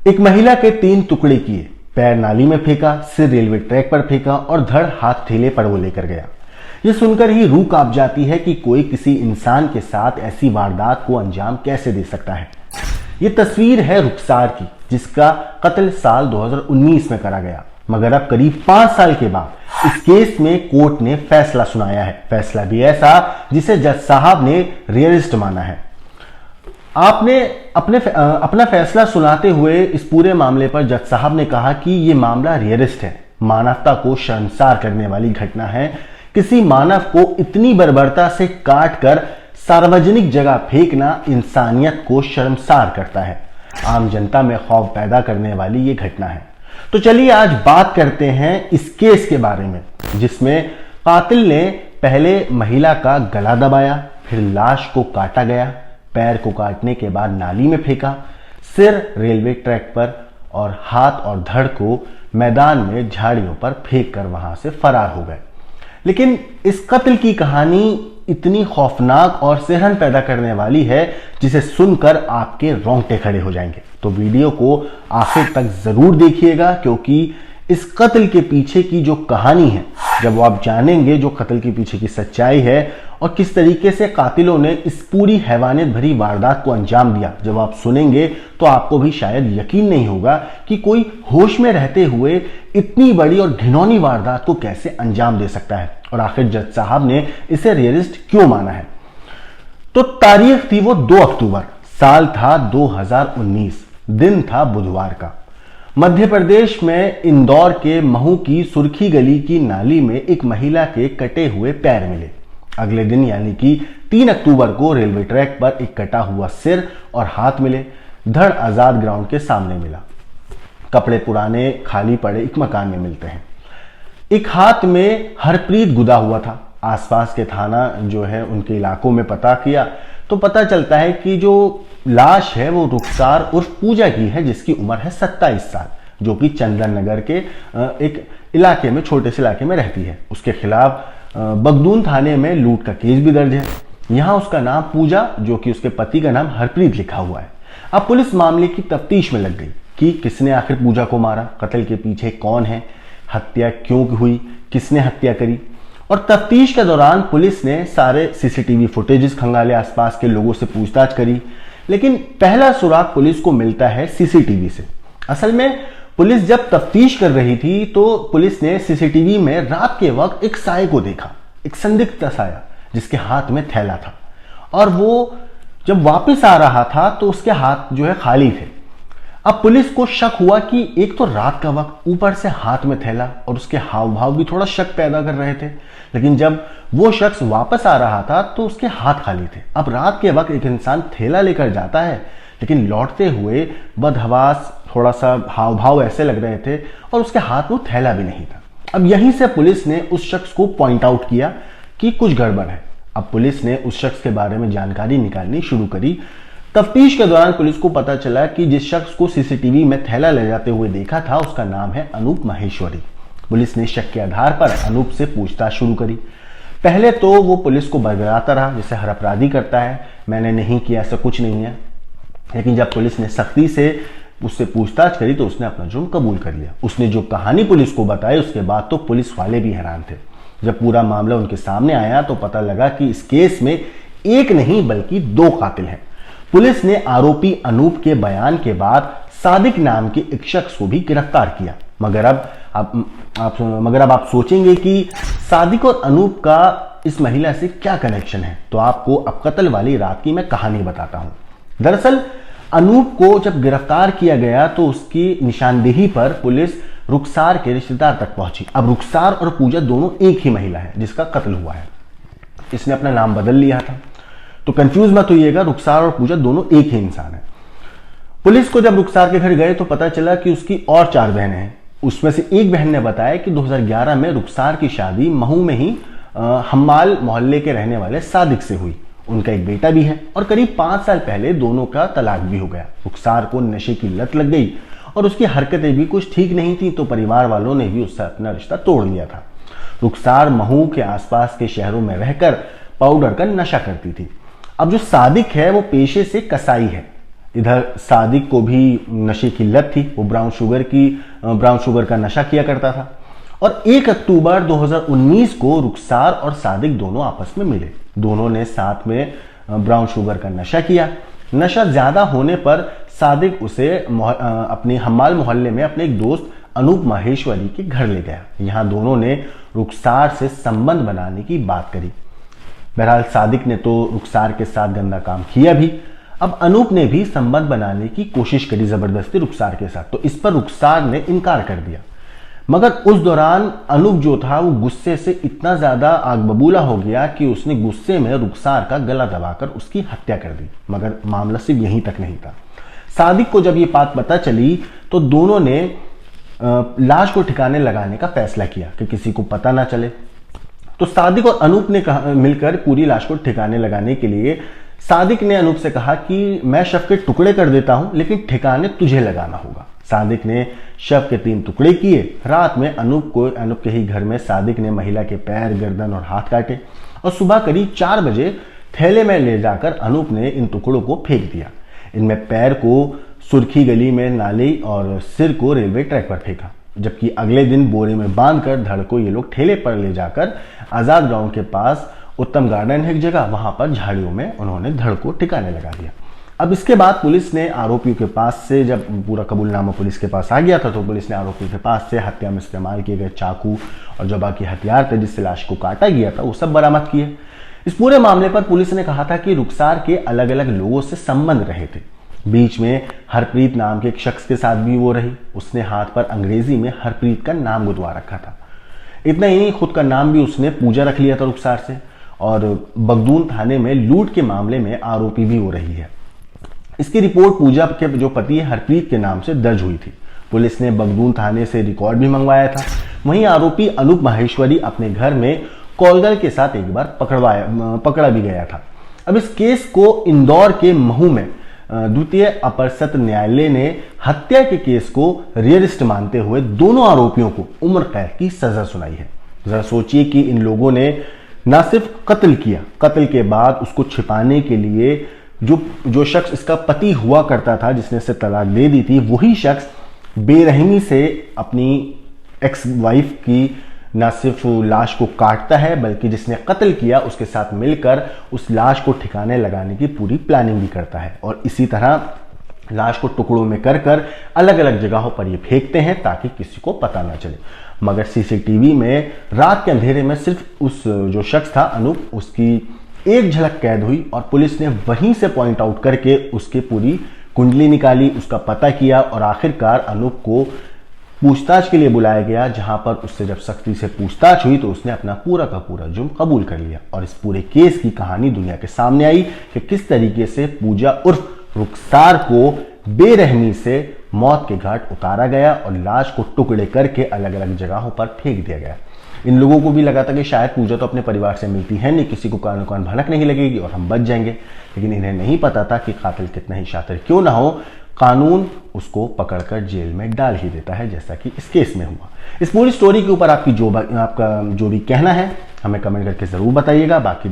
एक महिला के 3 टुकड़े किए, पैर नाली में फेंका, सिर रेलवे ट्रैक पर फेंका और धड़ हाथ ठेले पर वो लेकर गया। ये सुनकर ही रूह कांप जाती है कि कोई किसी इंसान के साथ ऐसी वारदात को अंजाम कैसे दे सकता है। ये तस्वीर है रुखसार की, जिसका कत्ल साल 2019 में करा गया, मगर अब करीब 5 साल के बाद इस केस में कोर्ट ने फैसला सुनाया है। फैसला भी ऐसा जिसे जज साहब ने रियलिस्ट माना है। आपने अपना फैसला सुनाते हुए इस पूरे मामले पर जज साहब ने कहा कि यह मामला रियलिस्ट है, मानवता को शर्मसार करने वाली घटना है। किसी मानव को इतनी बर्बरता से काट कर सार्वजनिक जगह फेंकना इंसानियत को शर्मसार करता है। आम जनता में खौफ पैदा करने वाली ये घटना है। तो चलिए आज बात करते हैं इस केस के बारे में, जिसमें कातिल ने पहले महिला का गला दबाया, फिर लाश को काटा गया, पैर को काटने के बाद नाली में फेंका, सिर रेलवे ट्रैक पर और हाथ और धड़ को मैदान में झाड़ियों पर फेंक कर वहां से फरार हो गए। लेकिन इस कत्ल की कहानी इतनी खौफनाक और सिहरन पैदा करने वाली है जिसे सुनकर आपके रोंगटे खड़े हो जाएंगे। तो वीडियो को आखिर तक जरूर देखिएगा, क्योंकि इस कत्ल के पीछे की जो कहानी है, जब वो आप जानेंगे जो कत्ल के पीछे की सच्चाई है और किस तरीके से कातिलों ने इस पूरी हैवानियत भरी वारदात को अंजाम दिया, जब आप सुनेंगे तो आपको भी शायद यकीन नहीं होगा कि कोई होश में रहते हुए इतनी बड़ी और घिनौनी वारदात को कैसे अंजाम दे सकता है और आखिर जज साहब ने इसे रियलिस्ट क्यों माना है। तो तारीख थी वो 2 अक्टूबर, साल था 2019, दिन था बुधवार का। मध्य प्रदेश में इंदौर के महू की सुर्खी गली की नाली में एक महिला के कटे हुए पैर मिले। अगले दिन यानी कि 3 अक्टूबर को रेलवे ट्रैक पर एक कटा हुआ सिर और हाथ मिले। धड़ आजाद ग्राउंड के सामने मिला। कपड़े पुराने खाली पड़े एक मकान में मिलते हैं। एक हाथ में हरप्रीत गुदा हुआ था। आसपास के थाना जो है उनके इलाकों में पता किया तो पता चलता है कि जो लाश है वो रुखसार उर्फ पूजा की है, जिसकी उम्र है 27 साल, जो कि चंदन नगर के एक इलाके में, छोटे से इलाके में रहती है। उसके खिलाफ बगदून थाने में लूट का केस भी दर्ज है। यहां उसका नाम पूजा, जो कि उसके पति का नाम हरप्रीत लिखा हुआ है। अब पुलिस मामले की तफ्तीश में लग गई कि किसने आखिर पूजा को मारा, कत्ल के पीछे कौन है, हत्या क्यों हुई, किसने हत्या करी। और तफ्तीश के दौरान पुलिस ने सारे सीसीटीवी फुटेजेस खंगाले, आसपास के लोगों से पूछताछ करी, लेकिन पहला सुराग पुलिस को मिलता है सीसीटीवी से। असल में पुलिस जब तफ्तीश कर रही थी तो पुलिस ने सीसीटीवी में रात के वक्त एक साये को देखा, एक संदिग्ध साया जिसके हाथ में थैला था, और वो जब वापस आ रहा था तो उसके हाथ जो है खाली थे। अब पुलिस को शक हुआ कि एक तो रात का वक्त, ऊपर से हाथ में थैला, और उसके हाव भाव भी थोड़ा शक पैदा कर रहे थे। लेकिन जब वो शख्स वापस आ रहा था तो उसके हाथ खाली थे। अब रात के वक्त एक इंसान थैला लेकर जाता है, लेकिन लौटते हुए बदहवास, थोड़ा सा हाव भाव ऐसे लग रहे थे और उसके हाथ में थैला भी नहीं था। अब यहीं से पुलिस ने उस शख्स को पॉइंट आउट किया कि कुछ गड़बड़ है। अब पुलिस ने उस शख्स के बारे में जानकारी निकालनी शुरू करी। तफ्तीश के दौरान पुलिस को पता चला कि जिस शख्स को सीसीटीवी में थैला ले जाते हुए देखा था उसका नाम है अनूप माहेश्वरी। पुलिस ने शक के आधार पर अनूप से पूछताछ शुरू करी। पहले तो वो पुलिस को बरगलाता रहा, जैसे हर अपराधी करता है, मैंने नहीं किया, ऐसा कुछ नहीं है। लेकिन जब पुलिस ने सख्ती से उससे पूछताछ करी तो उसने अपना जुर्म कबूल कर लिया। उसने जो कहानी पुलिस को बताई उसके बाद तो पुलिस वाले भी हैरान थे। जब पूरा मामला उनके सामने आया तो पता लगा कि इस केस में एक नहीं बल्कि 2 कातिल हैं। पुलिस ने आरोपी अनूप के बयान के बाद सादिक नाम के एक शख्स को भी गिरफ्तार किया। मगर अब आप सोचेंगे कि सादिक और अनूप का इस महिला से क्या कनेक्शन है, तो आपको अब कत्ल वाली रात की मैं कहानी बताता हूं। दरअसल अनूप को जब गिरफ्तार किया गया तो उसकी निशानदेही पर पुलिस रुखसार के रिश्तेदार तक पहुंची। अब रुखसार और पूजा दोनों एक ही महिला है जिसका कत्ल हुआ है। इसने अपना नाम बदल लिया था, तो कंफ्यूज मत होइएगा, रुखसार और पूजा दोनों एक ही इंसान है। पुलिस को जब रुखसार के घर गए तो पता चला कि उसकी और 4 बहनें हैं। उसमें से एक बहन ने बताया कि 2011 में रुखसार की शादी महू में ही हम्माल मोहल्ले के रहने वाले सादिक से हुई। उनका एक बेटा भी है और करीब 5 साल पहले दोनों का तलाक भी हो गया। रुखसार को नशे की लत लग गई और उसकी हरकतें भी कुछ ठीक नहीं थी, तो परिवार वालों ने भी उससे अपना रिश्ता तोड़ लिया था। रुखसार महू के आसपास के शहरों में रहकर पाउडर का नशा करती थी। अब जो सादिक है वो पेशे से कसाई है, इधर सादिक को भी नशे की लत थी, वो ब्राउन शुगर का नशा किया करता था। और 1 अक्टूबर 2019 को रुखसार और सादिक दोनों आपस में मिले। दोनों ने साथ में ब्राउन शुगर का नशा किया। नशा ज्यादा होने पर सादिक उसे अपने हम्माल मोहल्ले में अपने एक दोस्त अनूप माहेश्वरी के घर ले गया। यहां दोनों ने रुखसार से संबंध बनाने की बात करी। बहरहाल सादिक ने तो रुखसार के साथ गंदा काम किया भी। अब अनूप ने भी संबंध बनाने की कोशिश करी जबरदस्ती रुखसार के साथ, तो इस पर रुखसार ने इनकार कर दिया। मगर उस दौरान अनूप जो था वो गुस्से से इतना ज्यादा आग बबूला हो गया कि उसने गुस्से में रुखसार का गला दबाकर उसकी हत्या कर दी। मगर मामला सिर्फ यहीं तक नहीं था। सादिक को जब ये बात पता चली तो दोनों ने लाश को ठिकाने लगाने का फैसला किया कि किसी को पता ना चले। तो सादिक और अनूप ने मिलकर पूरी लाश को ठिकाने लगाने के लिए सादिक ने अनूप से कहा कि मैं शव के टुकड़े कर देता हूं, लेकिन ठिकाने तुझे लगाना होगा। सादिक ने शव के 3 टुकड़े किए। रात में अनूप के ही घर में सादिक ने महिला के पैर, गर्दन और हाथ काटे और सुबह करीब 4 बजे थैले में ले जाकर अनूप ने इन टुकड़ों को फेंक दिया। इनमें पैर को सुर्खी गली में नाली और सिर को रेलवे ट्रैक पर फेंका। जबकि अगले दिन बोरे में बांधकर धड़ को ये लोग ठेले पर ले जाकर आजाद ग्राउंड के पास उत्तम गार्डन है एक जगह, वहां पर झाड़ियों में उन्होंने धड़ को ठिकाने लगा दिया। अब इसके बाद पुलिस ने आरोपियों के पास से, जब पूरा कबूलनामा पुलिस के पास आ गया था, तो पुलिस ने आरोपियों के पास से हत्या में इस्तेमाल किए गए चाकू और जो बाकी हथियार थे जिससे लाश को काटा गया था वो सब बरामद किए। इस पूरे मामले पर पुलिस ने कहा था कि रुखसार के अलग अलग लोगों से संबंध रहे थे। बीच में हरप्रीत नाम के एक शख्स के साथ भी वो रही। उसने हाथ पर अंग्रेजी में हरप्रीत का नाम गुदवा रखा था। इतना ही नहीं, खुद का नाम भी उसने पूजा रख लिया था रुखसार से। और बगदून थाने में लूट के मामले में आरोपी भी हो रही है। इसकी रिपोर्ट पूजा के जो पति है हरप्रीत के नाम से दर्ज हुई थी। पुलिस ने बगदून थाने से रिकॉर्ड भी मंगवाया था। वहीं आरोपी अनूप माहेश्वरी अपने घर में कॉलगल के साथ एक बार पकड़ा भी गया था। अब इस केस को इंदौर के महू में द्वितीय अपर सत्र न्यायालय ने हत्या के केस को रियलिस्ट मानते हुए दोनों आरोपियों को उम्र कैद की सजा सुनाई है। जरा सोचिए कि इन लोगों ने न सिर्फ कत्ल किया, कत्ल के बाद उसको छिपाने के लिए जो शख्स इसका पति हुआ करता था, जिसने इसे तलाक दे दी थी, वही शख्स बेरहमी से अपनी एक्स वाइफ की न सिर्फ लाश को काटता है, बल्कि जिसने कत्ल किया उसके साथ मिलकर उस लाश को ठिकाने लगाने की पूरी प्लानिंग भी करता है। और इसी तरह लाश को टुकड़ों में कर अलग अलग जगहों पर ये फेंकते हैं ताकि किसी को पता ना चले। मगर सीसीटीवी में रात के अंधेरे में सिर्फ उस जो शख्स था अनूप, उसकी एक झलक कैद हुई और पुलिस ने वहीं से पॉइंट आउट करके उसकी पूरी कुंडली निकाली, उसका पता किया और आखिरकार अनूप को पूछताछ के लिए बुलाया गया, जहां पर उससे जब सख्ती से पूछताछ हुई तो उसने अपना पूरा का पूरा जुर्म कबूल कर लिया। और इस पूरे केस की कहानी दुनिया के सामने आई कि किस तरीके से पूजा उर्फ रुखसार को बेरहमी से मौत के घाट उतारा गया और लाश को टुकड़े करके अलग अलग जगहों पर फेंक दिया गया। इन लोगों को भी लगा था कि शायद पूजा तो अपने परिवार से मिलती है नहीं, किसी को कान कान भनक नहीं लगेगी और हम बच जाएंगे। लेकिन इन्हें नहीं पता था कि कातिल कितना ही शातिर क्यों ना हो, कानून उसको पकड़कर जेल में डाल ही देता है, जैसा कि इस केस में हुआ। इस पूरी स्टोरी के ऊपर आपका जो भी कहना है हमें कमेंट करके जरूर बताइएगा। बाकी